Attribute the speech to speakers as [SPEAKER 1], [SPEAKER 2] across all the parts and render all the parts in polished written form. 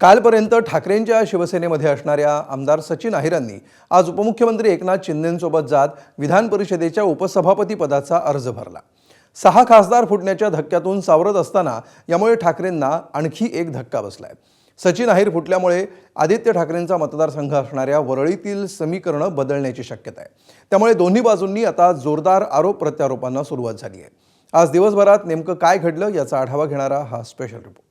[SPEAKER 1] कालपर्यंत ठाकरेंच्या शिवसेनेमध्ये असणाऱ्या आमदार सचिन अहिरांनी आज उपमुख्यमंत्री एकनाथ शिंदेंसोबत जात विधान परिषदेच्या उपसभापती पदाचा अर्ज भरला। 6 खासदार फुटण्याच्या धक्क्यातून सावरत असताना यामुळे ठाकरेंना आणखी एक धक्का बसलाय। सचिन अहिर फुटल्यामुळे आदित्य ठाकरेंचा मतदारसंघ असणाऱ्या वरळीतील समीकरण बदलण्याची शक्यता आहे। त्यामुळे दोन्ही बाजूंनी आता जोरदार आरोप प्रत्यारोपांना सुरुवात झाली आहे। आज दिवसभरात नेमकं काय घडलं याचा आढावा घेणारा हा स्पेशल रिपोर्ट।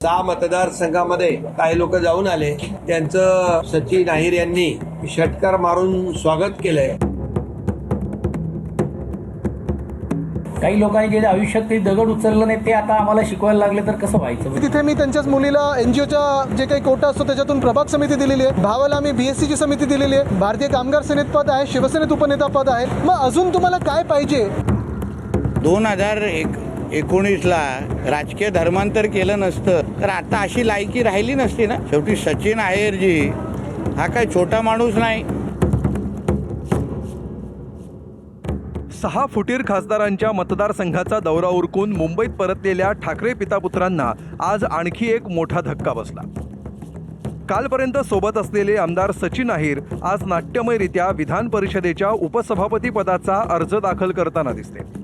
[SPEAKER 2] 6 मतदारसंघामध्ये काही लोक जाऊन आले, त्यांचं सचिन अहिर यांनी षटकार मारून स्वागत केलंय।
[SPEAKER 3] काही लोकांनी जे आयुष्यात ते दगड उचललं नाही ते आता आम्हाला शिकवायला लागले तर कसं व्हायचं।
[SPEAKER 4] तिथे मी त्यांच्याच मुलीला एनजीओचा जे काही कोटा असतो त्याच्यातून प्रभाग समिती दिलेली आहे, भावाला मी बीएससीची समिती दिलेली आहे, भारतीय कामगार सेनेत पद आहे, शिवसेनेत उपनेता पद आहे। मग अजून तुम्हाला काय पाहिजे?
[SPEAKER 5] 2019ला राजकीय धर्मांतर केलं नसतं तर आता अशी लायकी राहिली नसती ना। शेवटी सचिन अहिरजी हा काय छोटा माणूस नाही।
[SPEAKER 1] 6 फुटीर खासदारांच्या मतदारसंघाचा दौरा उरकून मुंबईत परतलेल्या ठाकरे पितापुत्रांना आज आणखी एक मोठा धक्का बसला। कालपर्यंत सोबत असलेले आमदार सचिन अहिर आज नाट्यमयरित्या विधान परिषदेच्या उपसभापती पदाचा अर्ज दाखल करताना दिसले।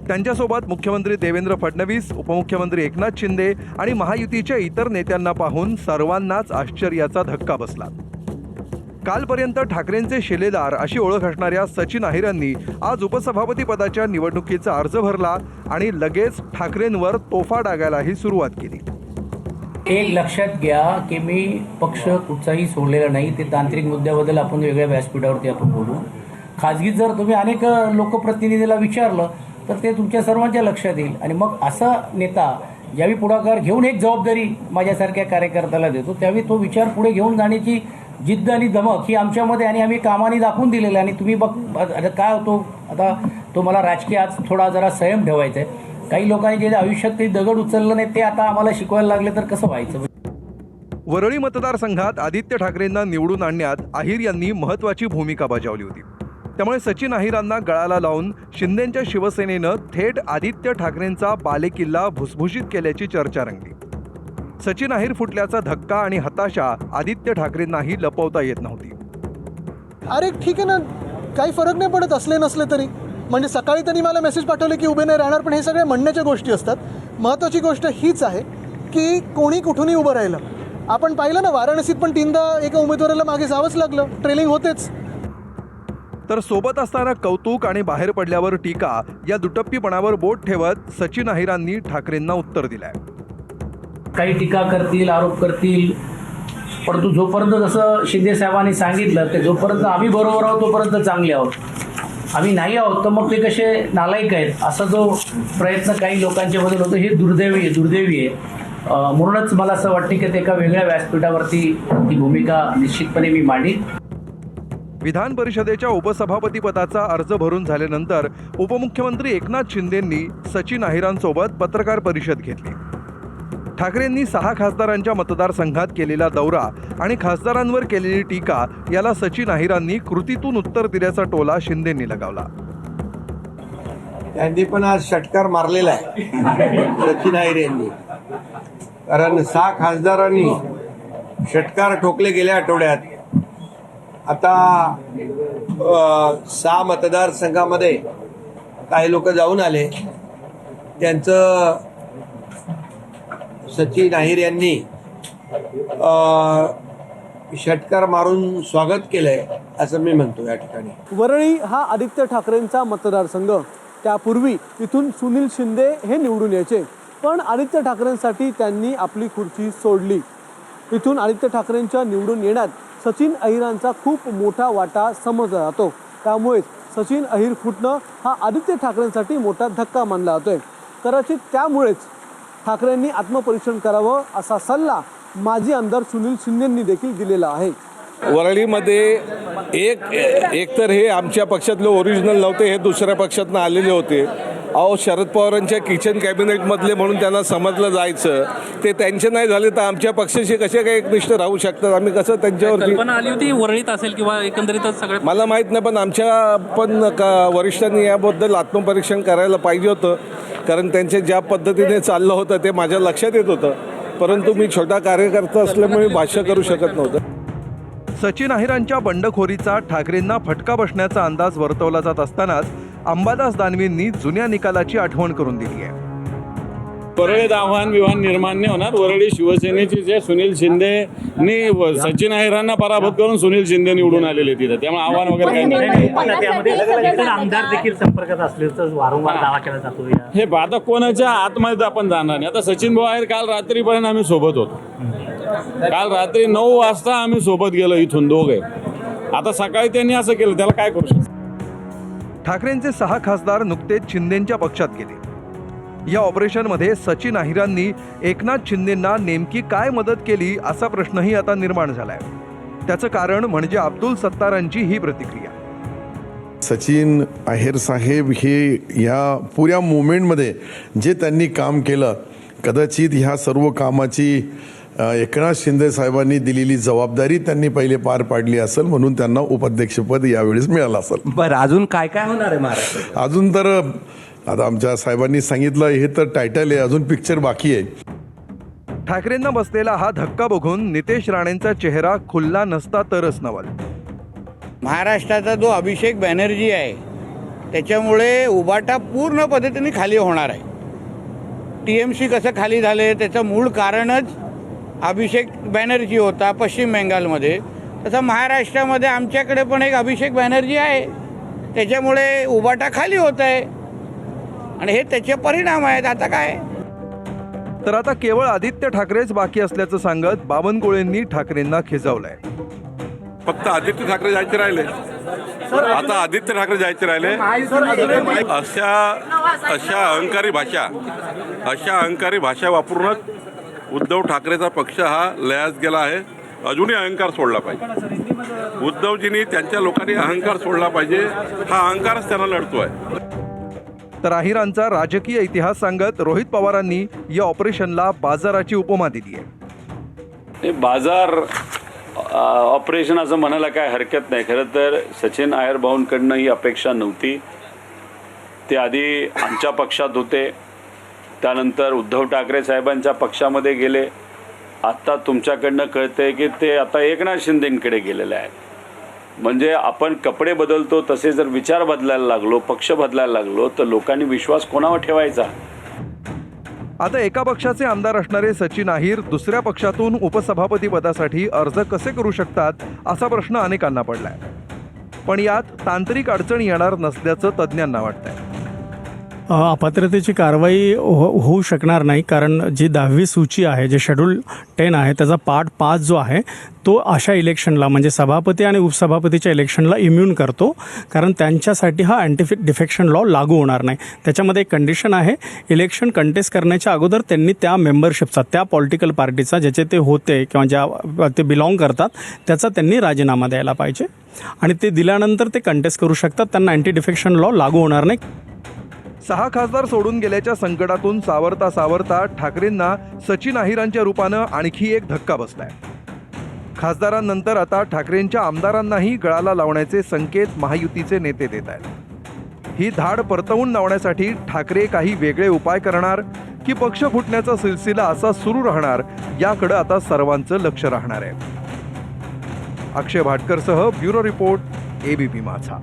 [SPEAKER 1] त्यांच्यासोबत मुख्यमंत्री देवेंद्र फडणवीस, उपमुख्यमंत्री एकनाथ शिंदे आणि महायुतीच्या इतर नेत्यांना पाहून सर्वांनाच आश्चर्याचा धक्का बसला। कालपर्यंत ठाकरेंचे शिलेदार अशी ओळख असणाऱ्या सचिन अहिरांनी आज उपसभापती पदाच्या निवडणुकीचा अर्ज भरला आणि लगेच ठाकरेंवर तोफा डागायलाही सुरुवात केली।
[SPEAKER 3] एक लक्षात घ्या की मी पक्ष कुठचाही सोडलेला नाही। ते तांत्रिक मुद्द्याबद्दल आपण वेगळ्या व्यासपीठावरती आपण बोलू। खाजगीत जर तुम्ही अनेक लोकप्रतिनिधीला विचारलं तर ते तुमच्या सर्वांच्या लक्षात येईल। आणि मग असा नेता ज्यावेळी पुढाकार घेऊन एक जबाबदारी माझ्यासारख्या कार्यकर्त्याला देतो त्यावेळी तो विचार पुढे घेऊन जाण्याची जिद्द आणि दमक ही आमच्यामध्ये आणि आम्ही कामाने दाखवून दिलेलं आहे। आणि तुम्ही आता काय होतो, आता तो मला राजकीय आज थोडा जरा संयम ठेवायचा आहे। काही लोकांनी जे आयुष्यात ते दगड उचललं नाही ते आता आम्हाला शिकवायला लागले तर कसं व्हायचं।
[SPEAKER 1] वरळी मतदारसंघात आदित्य ठाकरेंना निवडून आणण्यात अहिर यांनी महत्त्वाची भूमिका बजावली होती। त्यामुळे सचिन अहिरांना गळाला लावून शिंदेंच्या शिवसेनेनं थेट आदित्य ठाकरेंचा बालेकिल्ला भुसभुशीत केल्याची चर्चा रंगली। सचिन अहिर फुटल्याचा धक्का आणि हताशा आदित्य ठाकरेंनाही लपवता येत नव्हती।
[SPEAKER 4] अरे ठीक आहे ना, काही फरक नाही पडत असले नसले तरी। म्हणजे सकाळी त्यांनी मला मेसेज पाठवले की उभे नाही राहणार, पण हे सगळे म्हणण्याच्या गोष्टी असतात। महत्त्वाची गोष्ट हीच आहे की कोणी कुठूनही उभं राहिलं। आपण पाहिलं ना, वाराणसीत पण 3दा एका उमेदवाराला मागे जावंच लागलं, ट्रेलिंग होतेच।
[SPEAKER 1] तर सोबत असताना कौतुक आणि बाहेर पडल्यावर टीका या दुटप्पीपणावर बोट ठेवत सचिन अहिरांनी ठाकरेंना उत्तर दिलंय।
[SPEAKER 3] काही टीका करतील, आरोप करतील, परंतु जोपर्यंत जसं शिंदे साहेबांनी सांगितलं की जोपर्यंत आम्ही बरोबर आहोत तोपर्यंत चांगले आहोत, आम्ही नाही आहोत तर मग ते कसे नालायक आहेत असा जो प्रयत्न काही लोकांच्याबद्दल होतो हे दुर्दैवी आहे। म्हणूनच मला असं वाटतं की ते एका वेगळ्या व्यासपीठावरती ती भूमिका निश्चितपणे मी मांडीन।
[SPEAKER 1] विधान परिषदेच्या उपसभापती पदाचा अर्ज भरून झाल्यानंतर उपमुख्यमंत्री एकनाथ शिंदेंनी सचिन अहिरांसोबत पत्रकार परिषद घेतली। ठाकरेंनी 6 खासदारांच्या मतदारसंघात केलेला दौरा आणि खासदारांवर केलेली टीका याला सचिन अहिरांनी कृतीतून उत्तर दिल्याचा टोला शिंदेंनी लगावला।
[SPEAKER 2] त्यांनी पण आज षटकार मारलेला आहे सचिन अहिर यांनी, कारण 6 खासदारांनी षटकार ठोकले गेल्या आठवड्यात। आता 6 मतदारसंघामध्ये काही लोक जाऊन आले, त्यांचं सचिन अहिर यांनी षटकार मारून स्वागत केलंय असं मी म्हणतो। या ठिकाणी
[SPEAKER 4] वरळी हा आदित्य ठाकरेंचा मतदारसंघ। त्यापूर्वी इथून सुनील शिंदे हे निवडून यायचे, पण आदित्य ठाकरेंसाठी त्यांनी आपली खुर्ची सोडली। इथून आदित्य ठाकरेंच्या निवडून येण्यात सचिन अहिरांचा खूप मोठा वाटा समजला जातो। त्यामुळे सचिन अहिर फुटणं हा आदित्य ठाकरेंसाठी मोठा धक्का मानला जातोय। कदाचित त्यामुळेच ठाकरेंनी आत्मपरीक्षण करावं असा सल्ला माजी आमदार सुनील शिंदेंनी देखील दिलेला आहे।
[SPEAKER 6] वरळीमध्ये एक तर हे आमच्या पक्षातले ओरिजिनल नव्हते, हे दुसऱ्या पक्षातनं आलेले होते। शरद पवारांच्या किचन कॅबिनेटमधले म्हणून त्यांना समजलं जायचं, ते त्यांचे नाही झाले तर आमच्या पक्षाशी कसे काय एकनिष्ठ राहू शकतात, आम्ही कसं त्यांच्यावरती
[SPEAKER 7] कल्पना आली होती वरळीत असेल किंवा एकंदरीतच सगळं
[SPEAKER 6] मला माहीत नाही, पण आमच्या वरिष्ठांनी याबद्दल आत्मपरीक्षण करायला पाहिजे होतं, कारण त्यांचे ज्या पद्धतीने चाललं होतं ते माझ्या लक्षात येत होतं। परंतु मी छोटा कार्यकर्ता असल्यामुळे भाष्य करू शकत नव्हतं.
[SPEAKER 1] सचिन अहिरांच्या बंडखोरीचा ठाकरेंना फटका बसण्याचा अंदाज वर्तवला जात असतानाच अंबादास दानवेंनी जुन्या निकालाची आठवण करून दिली आहे.
[SPEAKER 8] वरळीत आव्हान विव्हान निर्माण नाही होणार. वरळी शिवसेनेचे जे सुनील शिंदेनी सचिन अहिरांना पराभूत करून सुनील शिंदे निवडून आलेले तिथं, त्यामुळे आव्हान वगैरे काही नाही.
[SPEAKER 9] आमदार देखील संपर्कात असल्याचं वारंवार दावा केला जातो.
[SPEAKER 8] हे आता कोणाच्या आतमध्ये आपण जाणार नाही. आता सचिन भाऊ आहे, काल रात्रीपर्यंत आम्ही सोबत होतो. काल रात्री 9 वाजता आम्ही सोबत गेलो इथून दोघे. आता सकाळी त्यांनी असं केलं, त्याला काय करू शकतो.
[SPEAKER 1] ठाकरेंचे 6 खासदार नुकतेच शिंदेंच्या पक्षात गेले. या ऑपरेशनमध्ये सचिन अहिरांनी एकनाथ शिंदेंना नेमकी काय मदत केली असा प्रश्नही आता निर्माण झालाय. त्याचं कारण म्हणजे अब्दुल सत्तारांची ही प्रतिक्रिया.
[SPEAKER 10] सचिन अहिर साहेब हे ह्या पुऱ्या मुवमेंटमध्ये जे त्यांनी काम केलं, कदाचित ह्या सर्व कामाची एकनाथ शिंदे साहेबांनी दिलेली जबाबदारी त्यांनी पहिले पार पाडली असेल, म्हणून त्यांना उपाध्यक्षपद यावेळेस मिळालं असेल.
[SPEAKER 11] बरं, अजून काय काय होणार आहे महाराष्ट्रात?
[SPEAKER 10] अजून तर आता आमच्या साहेबांनी सांगितलं, हे तर टायटल आहे, अजून पिक्चर बाकी आहे.
[SPEAKER 1] ठाकरेंना बसलेला हा धक्का बघून नितेश राणेंचा चेहरा खुलला नसता तरच नवल.
[SPEAKER 5] महाराष्ट्राचा जो अभिषेक बॅनर्जी आहे त्याच्यामुळे उबाटा पूर्ण पद्धतीने खाली होणार आहे. TMC कसं खाली झाले त्याचं मूळ कारणच अभिषेक बॅनर्जी होता पश्चिम बंगालमध्ये. तसं महाराष्ट्रामध्ये आमच्याकडे पण एक अभिषेक बॅनर्जी आहे, त्याच्यामुळे उबाटा खाली होत आहे आणि हे त्याचे परिणाम आहेत. आता काय,
[SPEAKER 1] तर आता केवळ आदित्य ठाकरेच बाकी असल्याचं सांगत बावनकुळेंनी ठाकरेंना खेचावलंय.
[SPEAKER 6] फक्त आदित्य ठाकरे जायचे राहिले. आता आदित्य ठाकरे जायचे राहिले. अशा अहंकारी भाषा वापरूनच उद्धव ठाकरेचा पक्ष हा लयास गेला आहे. अजूनही अहंकार सोडला पाहिजे. उद्धवजींनी त्यांच्या लोकांनी अहंकार सोडला पाहिजे. हा अहंकारच त्यांना लढतोय.
[SPEAKER 1] तर अहिरांचा राजकीय इतिहास सांगत रोहित पवारांनी या ऑपरेशनला बाजाराची उपमा दिली आहे.
[SPEAKER 8] बाजार ऑपरेशन असं म्हणायला काय हरकत नाही. खरं तर सचिन अहिर भाऊंकडनं ही अपेक्षा नव्हती. ते आधी आमच्या पक्षात होते, त्यानंतर उद्धव ठाकरे साहेबांच्या पक्षामध्ये गेले. आत्ता तुमच्याकडनं कळतंय की ते आता एकनाथ शिंदेंकडे गेलेले आहेत. म्हणजे आपण कपडे बदलतो तसे जर विचार बदलायला लागलो, पक्ष बदलायला लागलो, तर लोकांनी विश्वास कोणावर ठेवायचा.
[SPEAKER 1] आता एका पक्षाचे आमदार असणारे सचिन अहिर दुसऱ्या पक्षातून उपसभापती पदासाठी अर्ज कसे करू शकतात असा प्रश्न अनेकांना पडलाय. पण यात तांत्रिक अडचण येणार नसल्याचं तज्ज्ञांना वाटतंय.
[SPEAKER 9] अपात्रतेची कारवाई होऊ शकणार नाही, कारण जी 10वी सूची आहे, जे शेड्यूल 10 आहे, त्याचा पार्ट 5 जो आहे तो अशा इलेक्शनला म्हणजे सभापती आणि उपसभापतीच्या इलेक्शनला इम्युन करतो, कारण त्यांच्यासाठी हा अँटी डिफेक्शन लॉ लागू होणार नाही. त्याच्यामध्ये एक कंडिशन आहे, इलेक्शन कंटेस्ट करण्याच्या अगोदर त्यांनी त्या मेंबरशिपचा, त्या पॉलिटिकल पार्टीचा ज्याचे ते होते किंवा ज्या ते बिलॉंग करतात त्याचा त्यांनी राजीनामा द्यायला पाहिजे आणि ते दिल्यानंतर ते कंटेस्ट करू शकतात. त्यांना अँटी डिफेक्शन लॉ लागू होणार नाही.
[SPEAKER 1] 6 खासदार सोडून गेल्याच्या संकटातून सावरता सावरता ठाकरेंना सचिन अहिरांच्या रूपानं आणखी एक धक्का बसलाय. खासदारांनंतर आता ठाकरेंच्या आमदारांनाही गळाला लावण्याचे संकेत महायुतीचे नेते देत आहेत. ही धाड परतवून लावण्यासाठी ठाकरे काही वेगळे उपाय करणार की पक्ष फुटण्याचा सिलसिला असा सुरू राहणार, याकडे आता सर्वांचं लक्ष राहणार आहे. अक्षय भाटकरसह ब्युरो रिपोर्ट, ABP माझा.